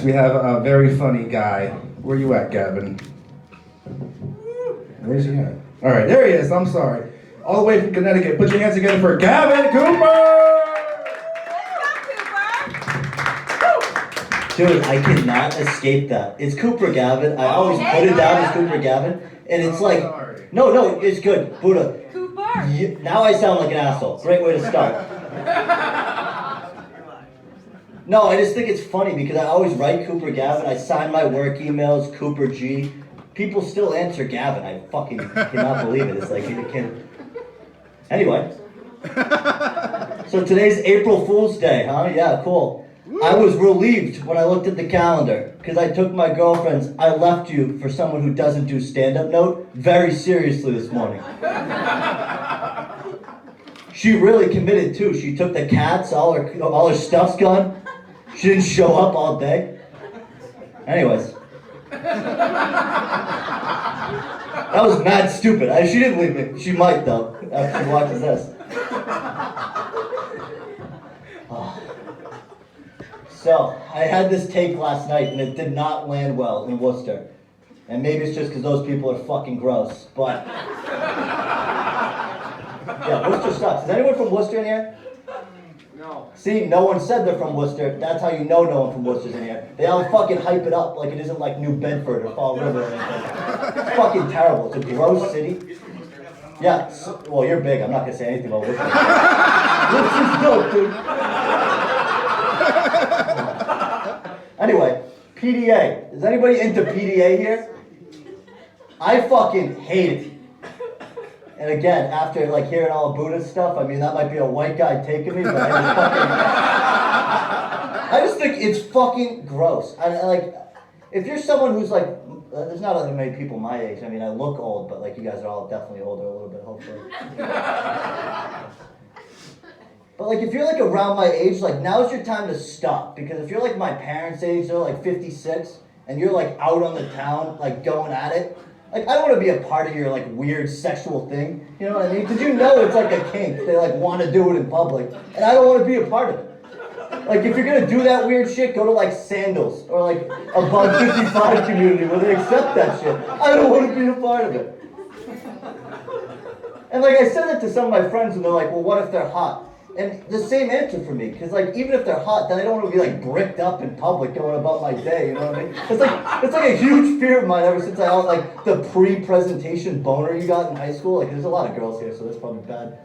we have a very funny guy. Where you at, Gavin? Where's he at? All right, there he is. I'm sorry. All the way from Connecticut. Put your hands together for Gavin Cooper! Dude, I cannot escape that. It's Cooper Gavin. I always put it down as Cooper Gavin. And it's like, no, it's good. Buddha. Cooper. Now I sound like an asshole. Great way to start. No, I just think it's funny because I always write Cooper Gavin. I sign my work emails, Cooper G. People still answer Gavin. I fucking cannot believe it. It's like, you can. Anyway. So today's April Fool's Day, huh? Yeah, cool. I was relieved when I looked at the calendar because I took my girlfriend's "I left you for someone who doesn't do stand-up" note very seriously this morning. She really committed too. She took the cats, all her stuff's gone. She didn't show up all day. Anyways. That was mad stupid. She didn't leave me. She might though, after she watches this. So, I had this take last night and it did not land well in Worcester. And maybe it's just because those people are fucking gross, but... Yeah, Worcester sucks. Is anyone from Worcester in here? No. See, no one said they're from Worcester. That's how you know no one from Worcester's in here. They all fucking hype it up like it isn't like New Bedford or Fall River or anything. It's fucking terrible. It's a gross city. Yeah, well, you're big. I'm not going to say anything about Worcester. Worcester's dope, dude. Anyway, PDA. Is anybody into PDA here? I fucking hate it. And again, after like hearing all of Buddha's stuff, I mean that might be a white guy taking me, but I just think it's fucking gross. I like, if you're someone who's like, there's not that many people my age. I mean, I look old, but like you guys are all definitely older a little bit, hopefully. But like if you're like around my age, like now's your time to stop. Because if you're like my parents' age, they're like 56, and you're like out on the town, like going at it, like I don't want to be a part of your like weird sexual thing. You know what I mean? Because you know it's like a kink. They like want to do it in public, and I don't want to be a part of it. Like if you're gonna do that weird shit, go to like Sandals or like a Bug 55 community where they accept that shit. I don't want to be a part of it. And like I said it to some of my friends, and they're like, "Well, what if they're hot?" And the same answer for me, because like even if they're hot, then I don't want to be like bricked up in public going about my day. You know what I mean? It's like a huge fear of mine ever since I was like the pre-presentation boner you got in high school. Like there's a lot of girls here, so that's probably bad.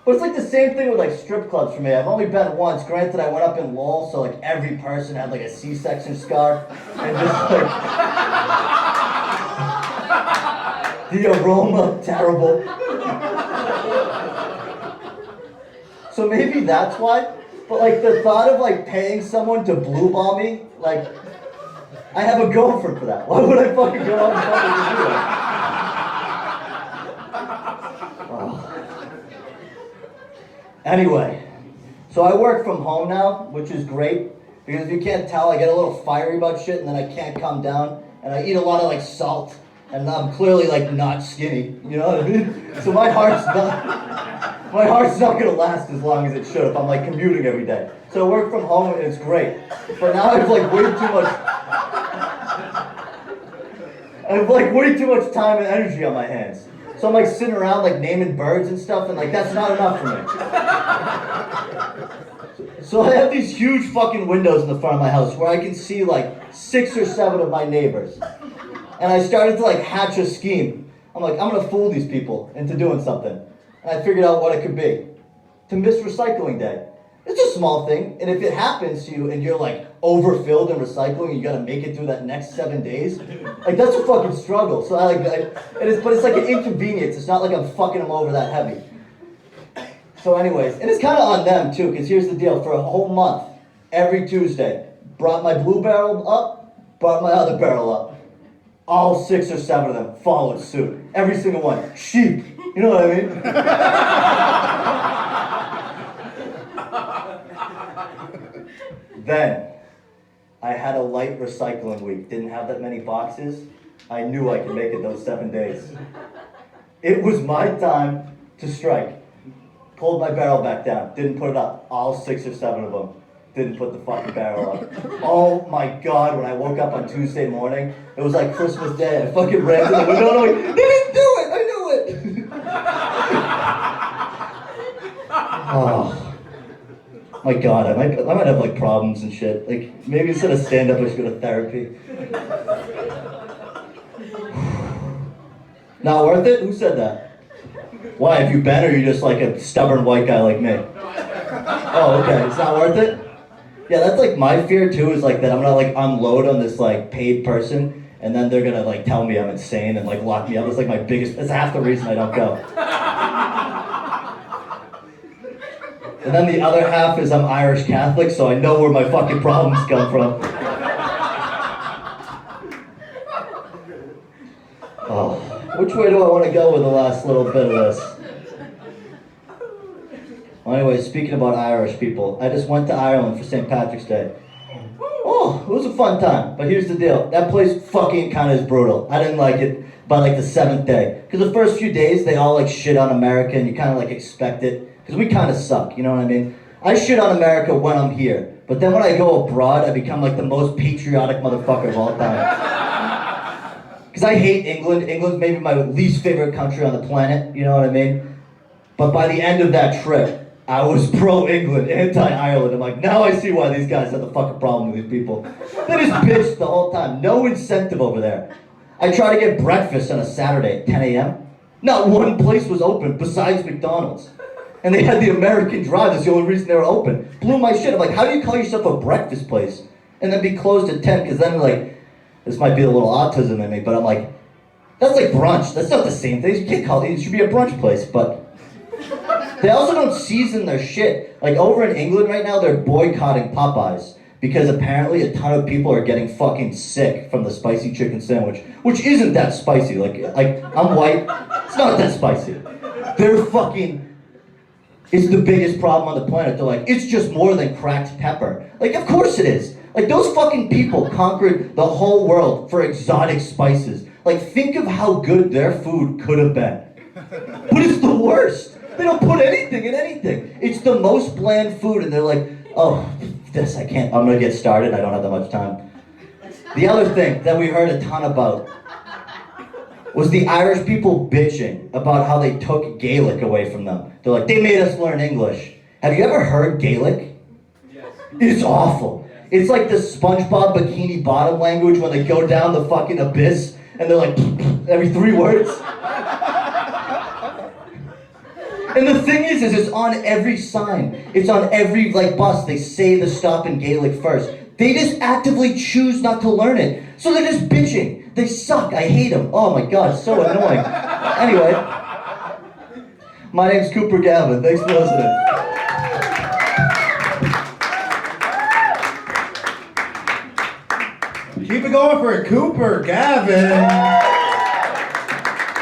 But it's like the same thing with like strip clubs for me. I've only been once. Granted, I went up in Lowell, so like every person had like a C-section scar, and just like. The aroma, terrible. So maybe that's why. But like the thought of like paying someone to blue ball me, like I have a girlfriend for that. Why would I fucking go out and fucking do that? Anyway, so I work from home now, which is great. Because if you can't tell, I get a little fiery about shit and then I can't calm down. And I eat a lot of like salt. And I'm clearly like not skinny, you know what I mean? So my heart's not gonna last as long as it should if I'm like commuting every day. So I work from home and it's great. But now I have like way too much time and energy on my hands. So I'm like sitting around like naming birds and stuff, and like that's not enough for me. So I have these huge fucking windows in the front of my house where I can see like 6 or 7 of my neighbors. And I started to like hatch a scheme. I'm like, I'm gonna fool these people into doing something. And I figured out what it could be. To miss recycling day. It's a small thing, and if it happens to you and you're like overfilled in recycling and you gotta make it through that next 7 days, like that's a fucking struggle. So but it's like an inconvenience. It's not like I'm fucking them over that heavy. So anyways, and it's kind of on them too, because here's the deal. For a whole month, every Tuesday, brought my blue barrel up, brought my other barrel up. All 6 or 7 of them followed suit. Every single one. Sheep. You know what I mean? Then, I had a light recycling week. Didn't have that many boxes. I knew I could make it those 7 days. It was my time to strike. Pulled my barrel back down. Didn't put it up. All 6 or 7 of them didn't put the fucking barrel up. Oh my God, when I woke up on Tuesday morning, it was like Christmas Day. I fucking ran to the window and I'm like, they didn't do it! I knew it! Oh my God, I might have like problems and shit. Like maybe instead of stand-up, I should go to therapy. Not worth it? Who said that? Why? Have you been, or are you just like a stubborn white guy like me? Oh, okay. It's not worth it? Yeah, that's like my fear too, is like that I'm gonna like unload on this like paid person, and then they're gonna like tell me I'm insane and like lock me up. It's like my biggest, that's half the reason I don't go. And then the other half is I'm Irish Catholic, so I know where my fucking problems come from. Oh, which way do I want to go with the last little bit of this? Well, anyway, speaking about Irish people, I just went to Ireland for St. Patrick's Day. Oh, it was a fun time, but here's the deal. That place fucking kind of is brutal. I didn't like it by like the 7th day. Because the first few days, they all like shit on America, and you kind of like expect it. Because we kind of suck, you know what I mean? I shit on America when I'm here, but then when I go abroad, I become like the most patriotic motherfucker of all time. Because I hate England. England's maybe my least favorite country on the planet, you know what I mean? But by the end of that trip, I was pro-England, anti-Ireland. I'm like, now I see why these guys have the fucking problem with these people. They just bitched the whole time. No incentive over there. I tried to get breakfast on a Saturday at 10 a.m. Not one place was open besides McDonald's. And they had the American Drive. That's the only reason they were open. Blew my shit. I'm like, how do you call yourself a breakfast place and then be closed at 10? Because then like, this might be a little autism in me, but I'm like, that's like brunch. That's not the same thing. You can't call it. It should be a brunch place, but they also don't season their shit. Like over in England right now, they're boycotting Popeyes because apparently a ton of people are getting fucking sick from the spicy chicken sandwich, which isn't that spicy. Like I'm white. It's not that spicy. They're fucking. It's the biggest problem on the planet. They're like, it's just more than cracked pepper. Like, of course it is. Like, those fucking people conquered the whole world for exotic spices. Like, think of how good their food could have been. But it's the worst. They don't put anything in anything. It's the most bland food, and they're like, oh, this, I can't, I'm gonna get started. I don't have that much time. The other thing that we heard a ton about was the Irish people bitching about how they took Gaelic away from them. They're like, they made us learn English. Have you ever heard Gaelic? Yes. It's awful. Yes. It's like the SpongeBob Bikini Bottom language when they go down the fucking abyss and they're like, every 3 words. And the thing is it's on every sign. It's on every like bus. They say the stop in Gaelic first. They just actively choose not to learn it. So they're just bitching. They suck. I hate them. Oh my God, it's so annoying. Anyway, my name's Cooper Gavin. Thanks for listening. Keep it going for Cooper Gavin.